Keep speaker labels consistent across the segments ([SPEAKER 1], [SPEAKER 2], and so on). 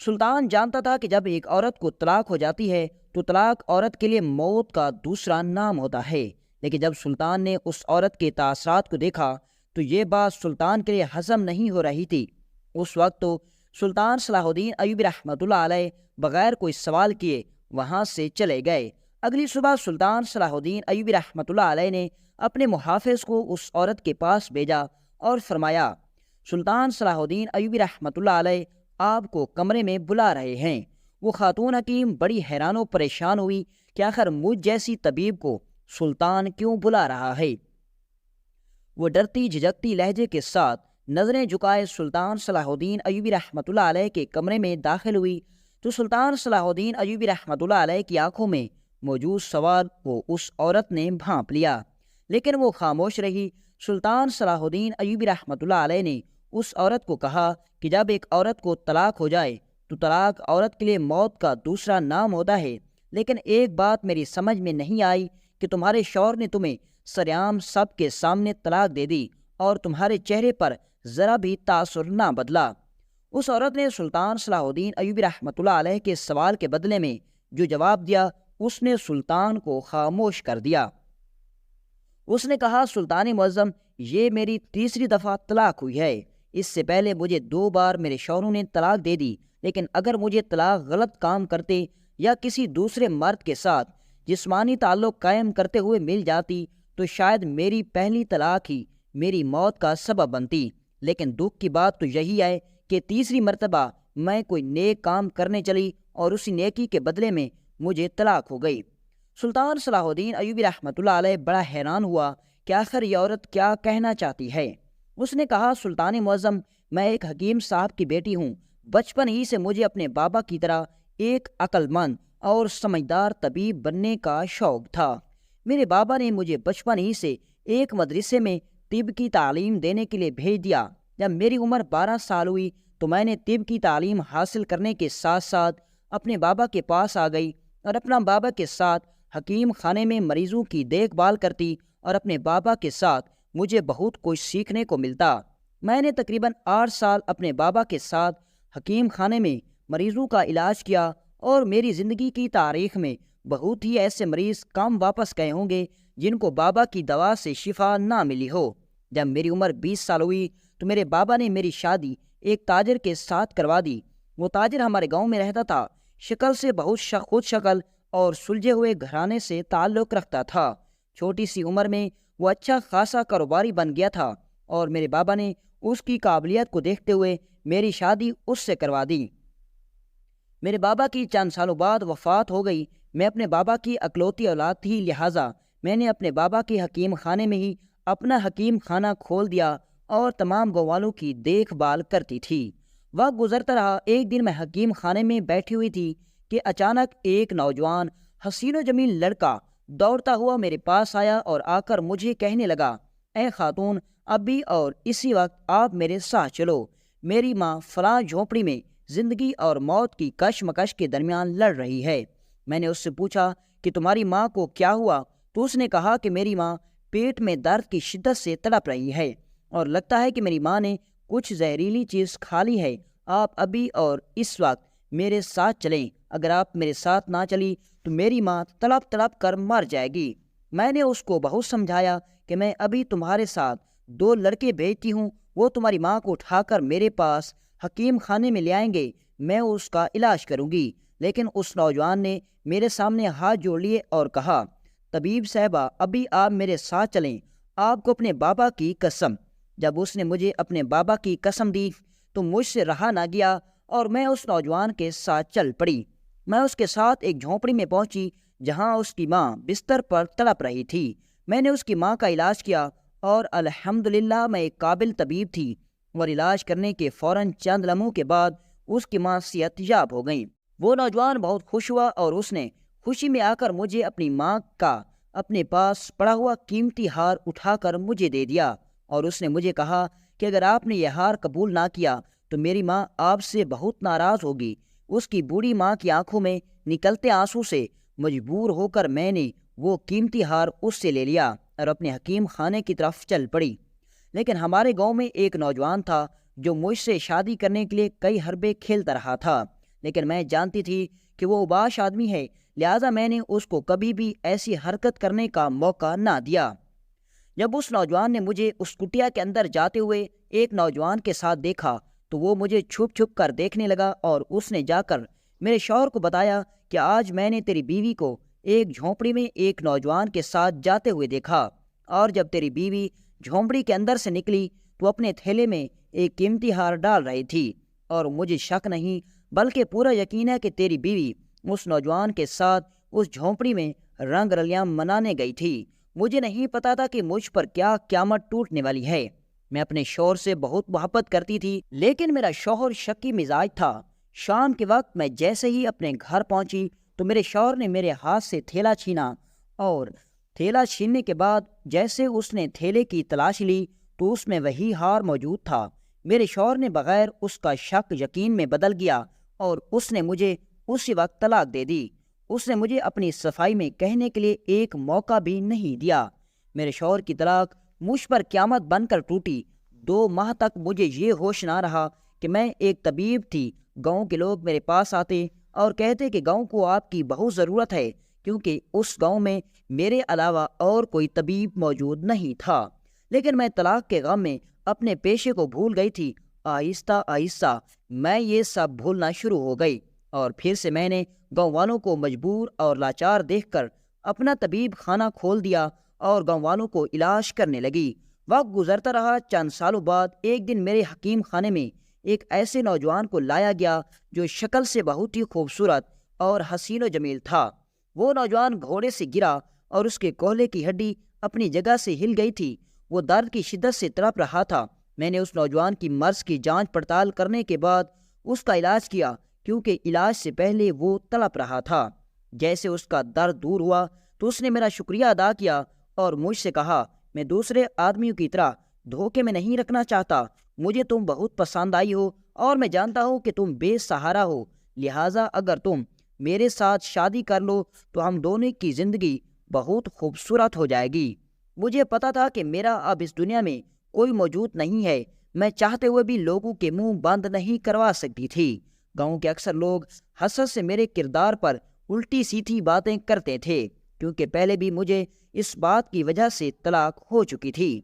[SPEAKER 1] سلطان جانتا تھا کہ جب ایک عورت کو طلاق ہو جاتی ہے تو طلاق عورت کے لیے موت کا دوسرا نام ہوتا ہے، لیکن جب سلطان نے اس عورت کے تاثرات کو دیکھا تو یہ بات سلطان کے لیے ہضم نہیں ہو رہی تھی۔ اس وقت تو سلطان صلاح الدین ایوبی رحمۃ اللہ علیہ بغیر کوئی سوال کیے وہاں سے چلے گئے۔ اگلی صبح سلطان صلاح الدین ایوبی رحمۃ اللہ علیہ نے اپنے محافظ کو اس عورت کے پاس بھیجا اور فرمایا، سلطان صلاح الدین ایوبی رحمۃ اللہ علیہ آپ کو کمرے میں بلا رہے ہیں۔ وہ خاتون حکیم بڑی حیران و پریشان ہوئی کہ آخر مجھ جیسی طبیب کو سلطان کیوں بلا رہا ہے۔ وہ ڈرتی جھجکتی لہجے کے ساتھ نظریں جھکائے سلطان صلاح الدین ایوبی رحمۃ اللہ علیہ کے کمرے میں داخل ہوئی تو سلطان صلاح الدین ایوبی رحمۃ اللہ علیہ کی آنکھوں میں موجود سوال کو اس عورت نے بھانپ لیا، لیکن وہ خاموش رہی۔ سلطان صلاح الدین ایوبی رحمۃ اللہ علیہ نے اس عورت کو کہا کہ جب ایک عورت کو طلاق ہو جائے تو طلاق عورت کے لیے موت کا دوسرا نام ہوتا ہے، لیکن ایک بات میری سمجھ میں نہیں آئی کہ تمہارے شوہر نے تمہیں سریعام سب کے سامنے طلاق دے دی اور تمہارے چہرے پر ذرا بھی تاثر نہ بدلا۔ اس عورت نے سلطان صلاح الدین ایوبی رحمۃ اللہ علیہ کے سوال کے بدلے میں جو جواب دیا اس نے سلطان کو خاموش کر دیا۔ اس نے کہا، سلطان معظم، یہ میری تیسری دفعہ طلاق ہوئی ہے۔ اس سے پہلے مجھے 2 بار میرے شوہروں نے طلاق دے دی، لیکن اگر مجھے طلاق غلط کام کرتے یا کسی دوسرے مرد کے ساتھ جسمانی تعلق قائم کرتے ہوئے مل جاتی تو شاید میری پہلی طلاق ہی میری موت کا سبب بنتی، لیکن دکھ کی بات تو یہی ہے کہ تیسری مرتبہ میں کوئی نیک کام کرنے چلی اور اسی نیکی کے بدلے میں مجھے طلاق ہو گئی۔ سلطان صلاح الدین ایوبی رحمۃ اللہ علیہ بڑا حیران ہوا کہ آخر یہ عورت کیا کہنا چاہتی ہے۔ اس نے کہا، سلطان معظم، میں ایک حکیم صاحب کی بیٹی ہوں۔ بچپن ہی سے مجھے اپنے بابا کی طرح ایک عقل مند اور سمجھدار طبیب بننے کا شوق تھا۔ میرے بابا نے مجھے بچپن ہی سے ایک مدرسے میں طب کی تعلیم دینے کے لیے بھیج دیا۔ جب میری عمر 12 سال ہوئی تو میں نے طب کی تعلیم حاصل کرنے کے ساتھ ساتھ اپنے بابا کے پاس آ گئی اور اپنا بابا کے ساتھ حکیم خانے میں مریضوں کی دیکھ بھال کرتی اور اپنے بابا کے ساتھ مجھے بہت کچھ سیکھنے کو ملتا۔ میں نے تقریباً 8 سال اپنے بابا کے ساتھ حکیم خانے میں مریضوں کا علاج کیا اور میری زندگی کی تاریخ میں بہت ہی ایسے مریض کم واپس گئے ہوں گے جن کو بابا کی دوا سے شفا نہ ملی ہو۔ جب میری عمر 20 سال ہوئی تو میرے بابا نے میری شادی ایک تاجر کے ساتھ کروا دی۔ وہ تاجر ہمارے گاؤں میں رہتا تھا، شکل سے بہت خود شکل اور سلجھے ہوئے گھرانے سے تعلق رکھتا تھا۔ چھوٹی سی عمر میں وہ اچھا خاصا کاروباری بن گیا تھا اور میرے بابا نے اس کی قابلیت کو دیکھتے ہوئے میری شادی اس سے کروا دی۔ میرے بابا کی چند سالوں بعد وفات ہو گئی۔ میں اپنے بابا کی اکلوتی اولاد تھی، لہٰذا میں نے اپنے بابا کے حکیم خانے میں ہی اپنا حکیم خانہ کھول دیا اور تمام گاؤں والوں کی دیکھ بھال کرتی تھی۔ وقت گزرتا رہا۔ ایک دن میں حکیم خانے میں بیٹھی ہوئی تھی کہ اچانک ایک نوجوان حسین و جمیل لڑکا دوڑتا ہوا میرے پاس آیا اور آ کر مجھے کہنے لگا، اے خاتون، ابھی اور اسی وقت آپ میرے ساتھ چلو۔ میری ماں فلاں جھونپڑی میں زندگی اور موت کی کشمکش کے درمیان لڑ رہی ہے۔ میں نے اس سے پوچھا کہ تمہاری ماں کو کیا ہوا؟ تو اس نے کہا کہ میری ماں پیٹ میں درد کی شدت سے تڑپ رہی ہے اور لگتا ہے کہ میری ماں نے کچھ زہریلی چیز کھا لی ہے۔ آپ ابھی اور اس وقت میرے ساتھ چلیں۔ اگر آپ میرے ساتھ نہ چلی تو میری ماں تڑپ تڑپ کر مر جائے گی۔ میں نے اس کو بہت سمجھایا کہ میں ابھی تمہارے ساتھ 2 لڑکے بھیجتی ہوں، وہ تمہاری ماں کو اٹھا کر میرے پاس حکیم خانے میں لے آئیں گے، میں اس کا علاج کروں گی۔ لیکن اس نوجوان نے میرے سامنے ہاتھ جوڑ لیے اور کہا، طبیب صاحبہ، ابھی آپ میرے ساتھ چلیں، آپ کو اپنے بابا کی قسم۔ جب اس نے مجھے اپنے بابا کی قسم دی تو مجھ سے رہا نہ گیا اور میں اس نوجوان کے ساتھ چل پڑی۔ میں اس کے ساتھ ایک جھونپڑی میں پہنچی جہاں اس کی ماں بستر پر تڑپ رہی تھی۔ میں نے اس کی ماں کا علاج کیا اور الحمدللہ میں ایک قابل طبیب تھی اور علاج کرنے کے فوراً چند لمحوں کے بعد اس کی ماں صحت یاب ہو گئی۔ وہ نوجوان بہت خوش ہوا اور اس نے خوشی میں آ کر مجھے اپنی ماں کا اپنے پاس پڑا ہوا قیمتی ہار اٹھا کر مجھے دے دیا اور اس نے مجھے کہا کہ اگر آپ نے یہ ہار قبول نہ کیا تو میری ماں آپ سے بہت ناراض ہوگی۔ اس کی بوڑھی ماں کی آنکھوں میں نکلتے آنسو سے مجبور ہو کر میں نے وہ قیمتی ہار اس سے لے لیا اور اپنے حکیم خانے کی طرف چل پڑی۔ لیکن ہمارے گاؤں میں ایک نوجوان تھا جو مجھ سے شادی کرنے کے لیے کئی حربے کھیلتا رہا تھا، لیکن میں جانتی تھی کہ وہ اوباش آدمی ہے، لہٰذا میں نے اس کو کبھی بھی ایسی حرکت کرنے کا موقع نہ دیا۔ جب اس نوجوان نے مجھے اس کٹیا کے اندر جاتے ہوئے ایک نوجوان کے ساتھ دیکھا تو وہ مجھے چھپ چھپ کر دیکھنے لگا، اور اس نے جا کر میرے شوہر کو بتایا کہ آج میں نے تیری بیوی کو ایک جھونپڑی میں ایک نوجوان کے ساتھ جاتے ہوئے دیکھا، اور جب تیری بیوی جھونپڑی کے اندر سے نکلی تو اپنے تھیلے میں ایک قیمتی ہار ڈال رہی تھی، اور مجھے شک نہیں بلکہ پورا یقین ہے کہ تیری بیوی اس نوجوان کے ساتھ اس جھونپڑی میں رنگ رلیاں منانے گئی تھی۔ مجھے نہیں پتا تھا کہ مجھ پر کیا قیامت ٹوٹنے والی ہے۔ میں اپنے شوہر سے بہت محبت کرتی تھی، لیکن میرا شوہر شکی مزاج تھا۔ شام کے وقت میں جیسے ہی اپنے گھر پہنچی تو میرے شوہر نے میرے ہاتھ سے تھیلا چھینا، اور تھیلا چھیننے کے بعد جیسے اس نے تھیلے کی تلاش لی تو اس میں وہی ہار موجود تھا۔ میرے شوہر نے بغیر اس کا شک یقین میں بدل گیا، اور اس نے مجھے اسی وقت طلاق دے دی۔ اس نے مجھے اپنی صفائی میں کہنے کے لیے ایک موقع بھی نہیں دیا۔ میرے شوہر کی طلاق مجھ پر قیامت بن کر ٹوٹی۔ 2 ماہ تک مجھے یہ ہوش نہ رہا کہ میں ایک طبیب تھی۔ گاؤں کے لوگ میرے پاس آتے اور کہتے کہ گاؤں کو آپ کی بہت ضرورت ہے، کیونکہ اس گاؤں میں میرے علاوہ اور کوئی طبیب موجود نہیں تھا۔ لیکن میں طلاق کے غم میں اپنے پیشے کو بھول گئی تھی۔ آہستہ آہستہ میں یہ سب بھولنا شروع ہو گئی، اور پھر سے میں نے گاؤں والوں کو مجبور اور لاچار دیکھ کر اپنا طبیب خانہ کھول دیا اور گاؤں والوں کو علاج کرنے لگی۔ وقت گزرتا رہا۔ چند سالوں بعد ایک دن میرے حکیم خانے میں ایک ایسے نوجوان کو لایا گیا جو شکل سے بہت ہی خوبصورت اور حسین و جمیل تھا۔ وہ نوجوان گھوڑے سے گرا اور اس کے کوہلے کی ہڈی اپنی جگہ سے ہل گئی تھی۔ وہ درد کی شدت سے تڑپ رہا تھا۔ میں نے اس نوجوان کی مرض کی جانچ پڑتال کرنے کے بعد اس کا علاج کیا، کیونکہ علاج سے پہلے وہ تڑپ رہا تھا۔ جیسے اس کا درد دور ہوا تو اس نے میرا شکریہ ادا کیا اور مجھ سے کہا، میں دوسرے آدمیوں کی طرح دھوکے میں نہیں رکھنا چاہتا۔ مجھے تم بہت پسند آئی ہو، اور میں جانتا ہوں کہ تم بے سہارا ہو، لہٰذا اگر تم میرے ساتھ شادی کر لو تو ہم دونوں کی زندگی بہت خوبصورت ہو جائے گی۔ مجھے پتا تھا کہ میرا اب اس دنیا میں کوئی موجود نہیں ہے۔ میں چاہتے ہوئے بھی لوگوں کے منہ بند نہیں کروا سکتی تھی۔ گاؤں کے اکثر لوگ حسد سے میرے کردار پر الٹی سیدھی باتیں کرتے تھے، کیونکہ پہلے بھی مجھے اس بات کی وجہ سے طلاق ہو چکی تھی۔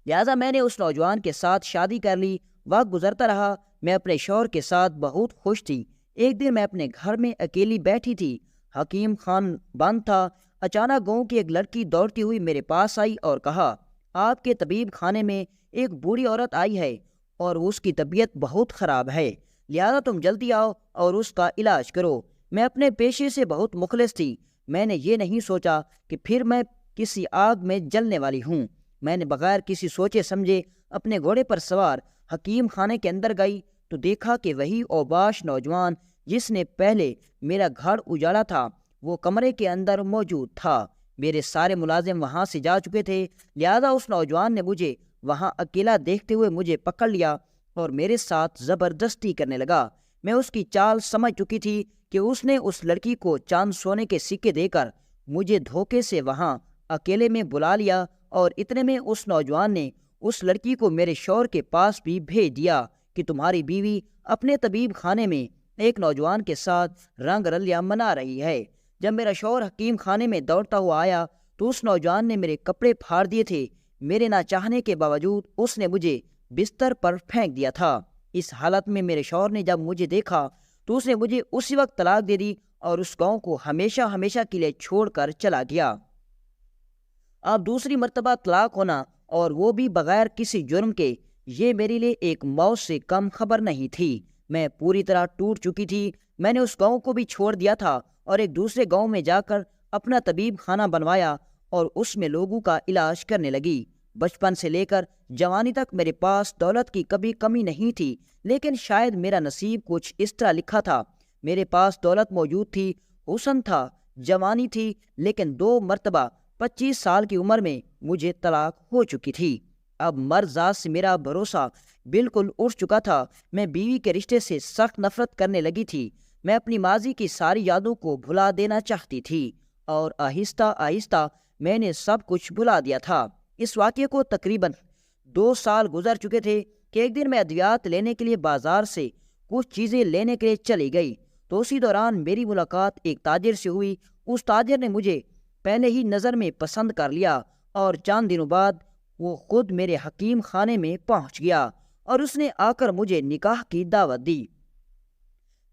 [SPEAKER 1] لہٰذا میں نے اس نوجوان کے ساتھ شادی کر لی۔ وقت گزرتا رہا۔ میں اپنے شوہر کے ساتھ بہت خوش تھی۔ ایک دن میں اپنے گھر میں اکیلی بیٹھی تھی۔ حکیم خان بند تھا۔ اچانک گاؤں کی ایک لڑکی دوڑتی ہوئی میرے پاس آئی اور کہا، آپ کے طبیب خانے میں ایک بوڑھی عورت آئی ہے اور اس کی طبیعت بہت خراب ہے، لہذا تم جلدی آؤ اور اس کا علاج کرو۔ میں اپنے پیشے سے بہت مخلص تھی۔ میں نے یہ نہیں سوچا کہ پھر میں کسی آگ میں جلنے والی ہوں۔ میں نے بغیر کسی سوچے سمجھے اپنے گھوڑے پر سوار حکیم خانے کے اندر گئی تو دیکھا کہ وہی اوباش نوجوان جس نے پہلے میرا گھر اجاڑا تھا وہ کمرے کے اندر موجود تھا۔ میرے سارے ملازم وہاں سے جا چکے تھے، لہذا اس نوجوان نے مجھے وہاں اکیلا دیکھتے ہوئے مجھے پکڑ لیا اور میرے ساتھ زبردستی کرنے لگا۔ میں اس کی چال سمجھ چکی تھی کہ اس نے اس لڑکی کو چاند سونے کے سکے دے کر مجھے دھوکے سے وہاں اکیلے میں بلا لیا، اور اتنے میں اس نوجوان نے اس لڑکی کو میرے شوہر کے پاس بھی بھیج دیا کہ تمہاری بیوی اپنے طبیب خانے میں ایک نوجوان کے ساتھ رنگ رلیاں منا رہی ہے۔ جب میرا شوہر حکیم خانے میں دوڑتا ہوا آیا تو اس نوجوان نے میرے کپڑے پھاڑ دیے تھے۔ میرے نہ چاہنے کے باوجود اس نے مجھے بستر پر پھینک دیا تھا۔ اس حالت میں میرے شوہر نے جب مجھے دیکھا تو اس نے مجھے اسی وقت طلاق دے دی اور اس گاؤں کو ہمیشہ ہمیشہ کے لیے چھوڑ کر چلا گیا۔ اب دوسری مرتبہ طلاق ہونا، اور وہ بھی بغیر کسی جرم کے، یہ میرے لیے ایک موت سے کم خبر نہیں تھی۔ میں پوری طرح ٹوٹ چکی تھی۔ میں نے اس گاؤں کو بھی چھوڑ دیا تھا اور ایک دوسرے گاؤں میں جا کر اپنا طبیب خانہ بنوایا اور اس میں لوگوں کا علاج کرنے لگی۔ بچپن سے لے کر جوانی تک میرے پاس دولت کی کبھی کمی نہیں تھی، لیکن شاید میرا نصیب کچھ اس طرح لکھا تھا۔ میرے پاس دولت موجود تھی، حسن تھا، جوانی تھی، لیکن 2 مرتبہ 25 سال کی عمر میں مجھے طلاق ہو چکی تھی۔ اب مرد ذات سے میرا بھروسہ بالکل اٹھ چکا تھا۔ میں بیوی کے رشتے سے سخت نفرت کرنے لگی تھی۔ میں اپنی ماضی کی ساری یادوں کو بھلا دینا چاہتی تھی، اور آہستہ آہستہ میں نے سب کچھ بھلا دیا تھا۔ اس واقعے کو تقریباً 2 سال گزر چکے تھے کہ ایک دن میں ادویات لینے کے لیے بازار سے کچھ چیزیں لینے کے لیے چلی گئی تو اسی دوران میری ملاقات ایک تاجر سے ہوئی۔ اس تاجر نے مجھے پہلے ہی نظر میں پسند کر لیا اور چند دنوں بعد وہ خود میرے حکیم خانے میں پہنچ گیا اور اس نے آ کر مجھے نکاح کی دعوت دی۔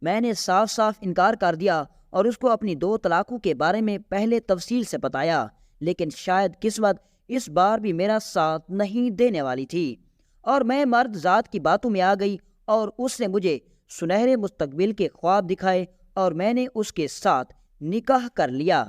[SPEAKER 1] میں نے صاف صاف انکار کر دیا اور اس کو اپنی 2 طلاقوں کے بارے میں پہلے تفصیل سے بتایا، لیکن شاید قسمت اس بار بھی میرا ساتھ نہیں دینے والی تھی اور میں مرد ذات کی باتوں میں آ گئی اور اس نے مجھے سنہرے مستقبل کے خواب دکھائے اور میں نے اس کے ساتھ نکاح کر لیا۔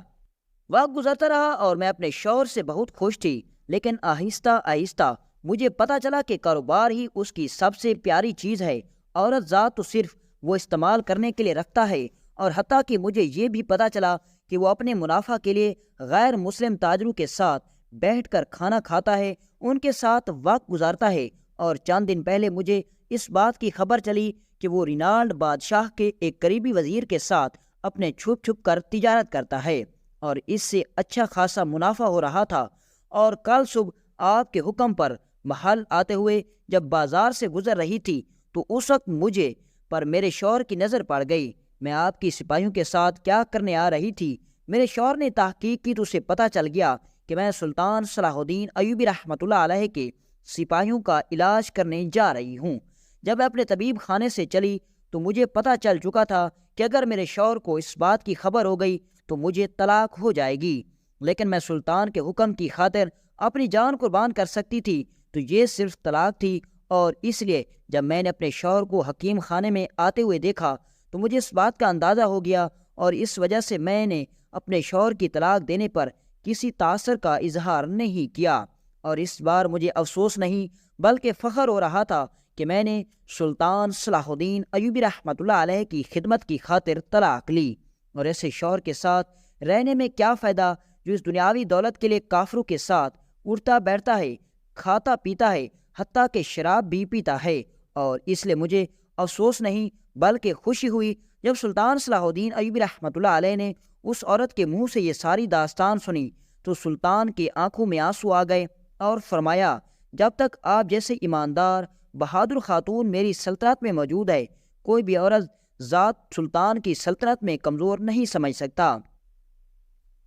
[SPEAKER 1] وقت گزرتا رہا اور میں اپنے شوہر سے بہت خوش تھی، لیکن آہستہ آہستہ مجھے پتہ چلا کہ کاروبار ہی اس کی سب سے پیاری چیز ہے۔ عورت ذات تو صرف وہ استعمال کرنے کے لیے رکھتا ہے، اور حتیٰ کہ مجھے یہ بھی پتہ چلا کہ وہ اپنے منافع کے لیے غیر مسلم تاجروں کے ساتھ بیٹھ کر کھانا کھاتا ہے، ان کے ساتھ وقت گزارتا ہے۔ اور چند دن پہلے مجھے اس بات کی خبر چلی کہ وہ رینالڈ بادشاہ کے ایک قریبی وزیر کے ساتھ اپنے چھپ چھپ کر تجارت کرتا ہے اور اس سے اچھا خاصا منافع ہو رہا تھا۔ اور کل صبح آپ کے حکم پر محل آتے ہوئے جب بازار سے گزر رہی تھی تو اس وقت مجھے پر میرے شوہر کی نظر پڑ گئی۔ میں آپ کی سپاہیوں کے ساتھ کیا کرنے آ رہی تھی؟ میرے شوہر نے تحقیق کی تو اسے پتہ چل گیا کہ میں سلطان صلاح الدین ایوبی رحمۃ اللہ علیہ کے سپاہیوں کا علاج کرنے جا رہی ہوں۔ جب میں اپنے طبیب خانے سے چلی تو مجھے پتہ چل چکا تھا کہ اگر میرے شوہر کو اس بات کی خبر ہو گئی تو مجھے طلاق ہو جائے گی، لیکن میں سلطان کے حکم کی خاطر اپنی جان قربان کر سکتی تھی، تو یہ صرف طلاق تھی۔ اور اس لیے جب میں نے اپنے شوہر کو حکیم خانے میں آتے ہوئے دیکھا تو مجھے اس بات کا اندازہ ہو گیا، اور اس وجہ سے میں نے اپنے شوہر کی طلاق دینے پر کسی تاثر کا اظہار نہیں کیا، اور اس بار مجھے افسوس نہیں بلکہ فخر ہو رہا تھا کہ میں نے سلطان صلاح الدین ایوبی رحمۃ اللہ علیہ کی خدمت کی خاطر طلاق لی۔ اور ایسے شوہر کے ساتھ رہنے میں کیا فائدہ جو اس دنیاوی دولت کے لیے کافروں کے ساتھ اٹھتا بیٹھتا ہے، کھاتا پیتا ہے، حتیٰ کہ شراب بھی پیتا ہے۔ اور اس لیے مجھے افسوس نہیں بلکہ خوشی ہوئی جب سلطان صلاح الدین ایوبی رحمۃ اللہ علیہ نے اس عورت کے منہ سے یہ ساری داستان سنی تو سلطان کی آنکھوں میں آنسو آ گئے اور فرمایا، جب تک آپ جیسے ایماندار بہادر خاتون میری سلطنت میں موجود ہے، کوئی بھی عورت ذات سلطان کی سلطنت میں کمزور نہیں سمجھ سکتا۔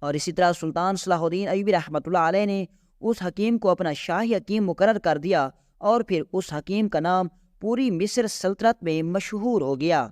[SPEAKER 1] اور اسی طرح سلطان صلاح الدین ایوبی رحمۃ اللہ علیہ نے اس حکیم کو اپنا شاہی حکیم مقرر کر دیا، اور پھر اس حکیم کا نام پوری مصر سلطنت میں مشہور ہو گیا۔